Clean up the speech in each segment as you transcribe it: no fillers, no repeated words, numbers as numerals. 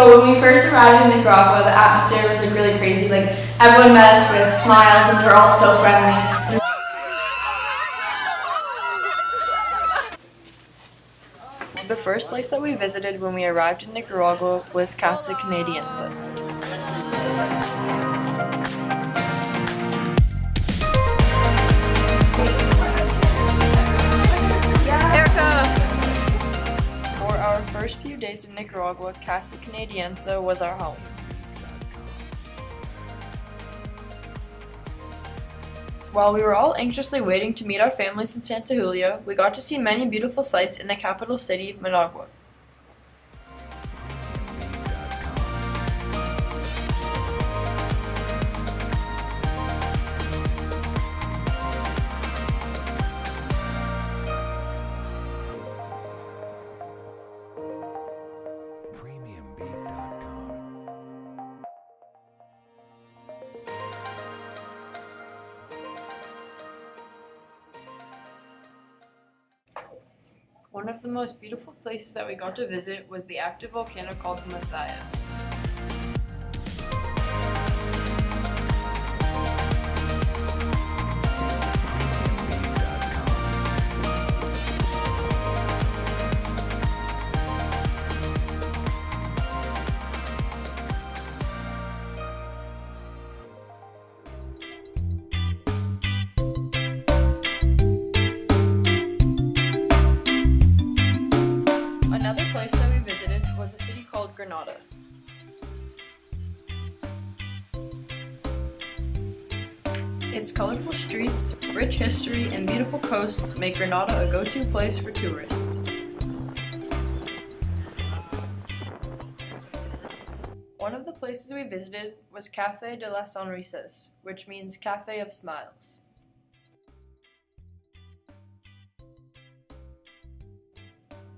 So when we first arrived in Nicaragua, the atmosphere was like really crazy. Like everyone met us with smiles and they were all so friendly. The first place that we visited when we arrived in Nicaragua was Casa Canadiense. For our first few days in Nicaragua, Casa Canadiense was our home. While we were all anxiously waiting to meet our families in Santa Julia, we got to see many beautiful sights in the capital city, Managua. One of the most beautiful places that we got to visit was the active volcano called the Messiah. Another place that we visited was a city called Granada. Its colorful streets, rich history, and beautiful coasts make Granada a go-to place for tourists. One of the places we visited was Café de las Sonrisas, which means Cafe of Smiles.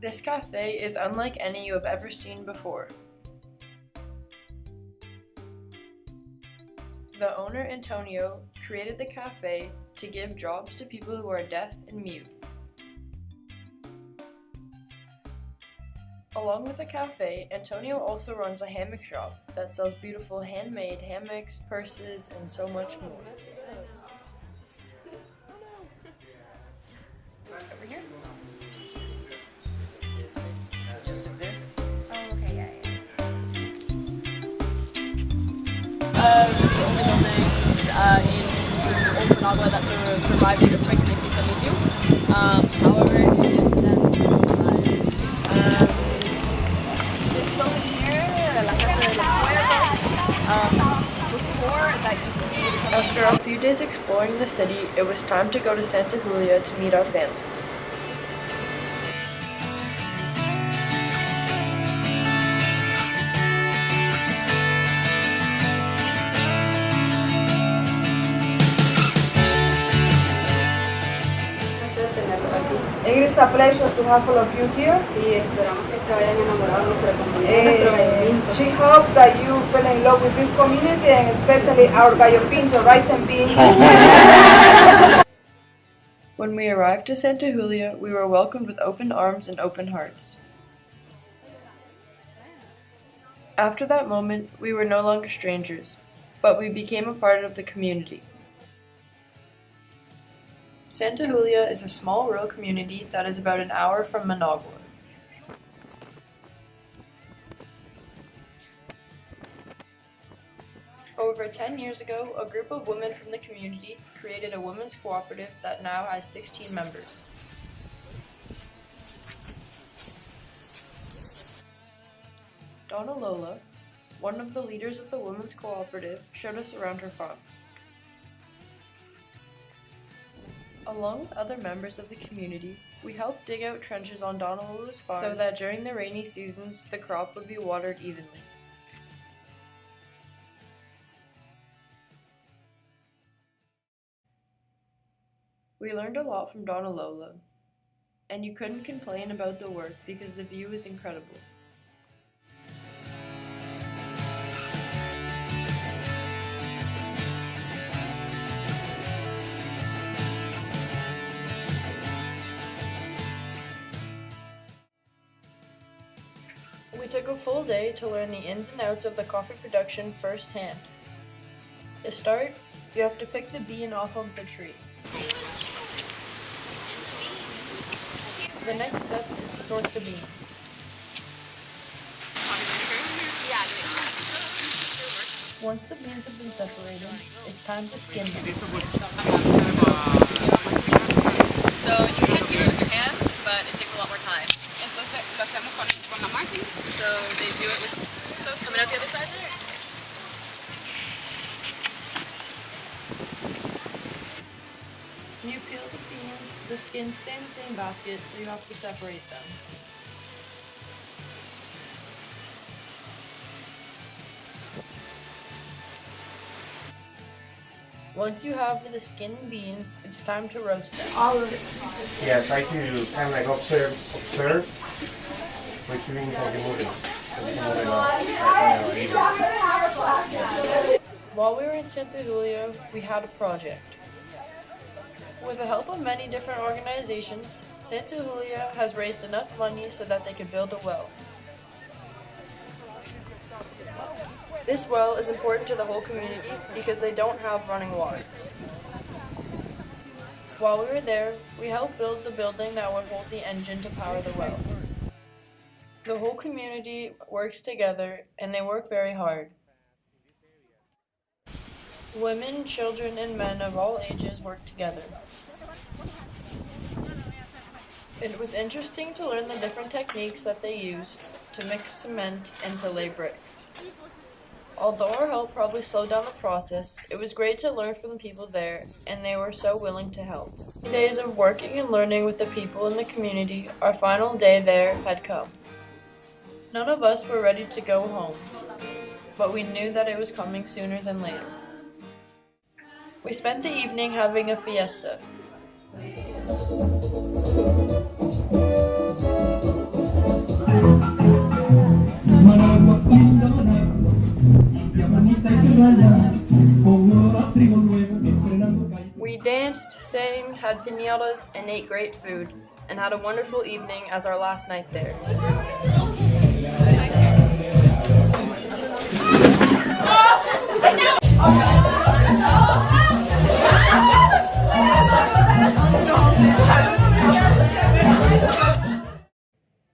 This cafe is unlike any you have ever seen before. The owner, Antonio, created the cafe to give jobs to people who are deaf and mute. Along with the cafe, Antonio also runs a hammock shop that sells beautiful handmade hammocks, purses, and so much more. Over here. In Managua that sort of survived the earthquake in 1972. However, it is then this building here, La Casa de los Pueblos, before that used to be... After a few days exploring the city, it was time to go to Santa Julia to meet our families. It is a pleasure to have all of you here. She hopes that you fell in love with this community and especially our Gallo Pinto rice and beans. When we arrived to Santa Julia, we were welcomed with open arms and open hearts. After that moment, we were no longer strangers, but we became a part of the community. Santa Julia is a small rural community that is about an hour from Managua. Over 10 years ago, a group of women from the community created a women's cooperative that now has 16 members. Donna Lola, one of the leaders of the women's cooperative, showed us around her farm. Along with other members of the community, we helped dig out trenches on Donna Lola's farm so that during the rainy seasons, the crop would be watered evenly. We learned a lot from Donna Lola, and you couldn't complain about the work because the view is incredible. We took a full day to learn the ins and outs of the coffee production firsthand. To start, you have to pick the bean off of the tree. The next step is to sort the beans. Once the beans have been separated, it's time to skin them. So you can peel it with your hands, but it takes a lot more time. Entonces lo hacemos con la máquina. So they do it with, so coming out the other side there. When you peel the beans, the skins stay in the same basket, so you have to separate them. Once you have the skinned beans, it's time to roast them. Yeah, try to kind of like observe which beans are you moving. So we can move it on. While we were in Santa Julia, we had a project. With the help of many different organizations, Santa Julia has raised enough money so that they could build a well. This well is important to the whole community because they don't have running water. While we were there, we helped build the building that would hold the engine to power the well. The whole community works together and they work very hard. Women, children, and men of all ages work together. It was interesting to learn the different techniques that they use to mix cement and to lay bricks. Although our help probably slowed down the process, it was great to learn from the people there, and they were so willing to help. 3 days of working and learning with the people in the community, our final day there had come. None of us were ready to go home, but we knew that it was coming sooner than later. We spent the evening having a fiesta. We danced, sang, had piñatas, and ate great food, and had a wonderful evening as our last night there.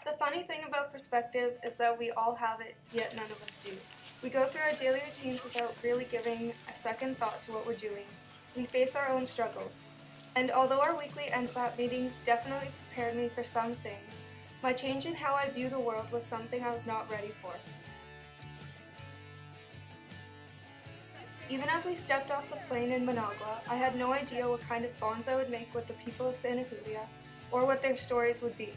The funny thing about perspective is that we all have it, yet none of us do. We go through our daily routines without really giving a second thought to what we're doing. We face our own struggles. And although our weekly NSAP meetings definitely prepared me for some things, my change in how I view the world was something I was not ready for. Even as we stepped off the plane in Managua, I had no idea what kind of bonds I would make with the people of Santa Julia, or what their stories would be.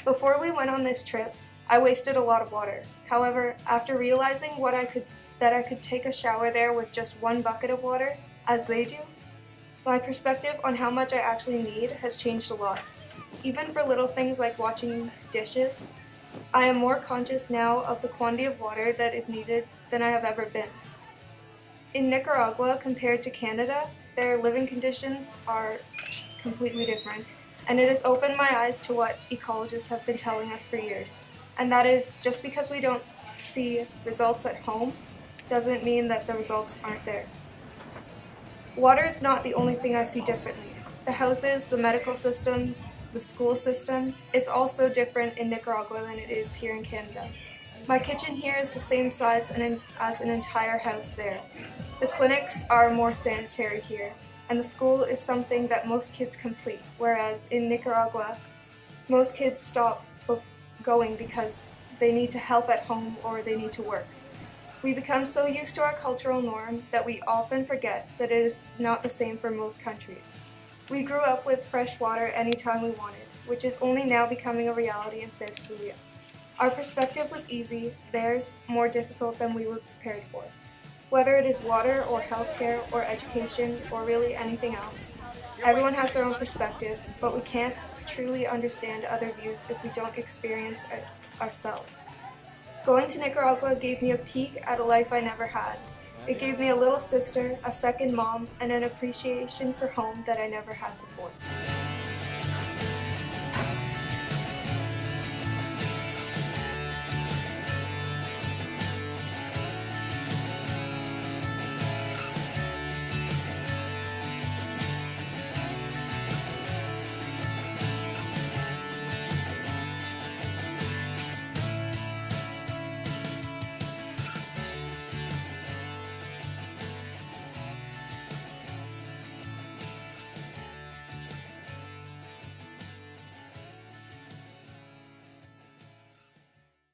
Before we went on this trip, I wasted a lot of water. However, after realizing that I could take a shower there with just 1 bucket of water, as they do, my perspective on how much I actually need has changed a lot. Even for little things like washing dishes, I am more conscious now of the quantity of water that is needed than I have ever been. In Nicaragua, compared to Canada, their living conditions are completely different, and it has opened my eyes to what ecologists have been telling us for years. And that is, just because we don't see results at home, doesn't mean that the results aren't there. Water is not the only thing I see differently. The houses, the medical systems, the school system, it's also different in Nicaragua than it is here in Canada. My kitchen here is the same size as an entire house there. The clinics are more sanitary here, and the school is something that most kids complete, whereas in Nicaragua, most kids stop going because they need to help at home or they need to work. We become so used to our cultural norm that we often forget that it is not the same for most countries. We grew up with fresh water anytime we wanted, which is only now becoming a reality in Santa Julia. Our perspective was easy, theirs more difficult than we were prepared for. Whether it is water or healthcare or education or really anything else, everyone has their own perspective, but we can't truly understand other views if we don't experience it ourselves. Going to Nicaragua gave me a peek at a life I never had. It gave me a little sister, a second mom, and an appreciation for home that I never had before.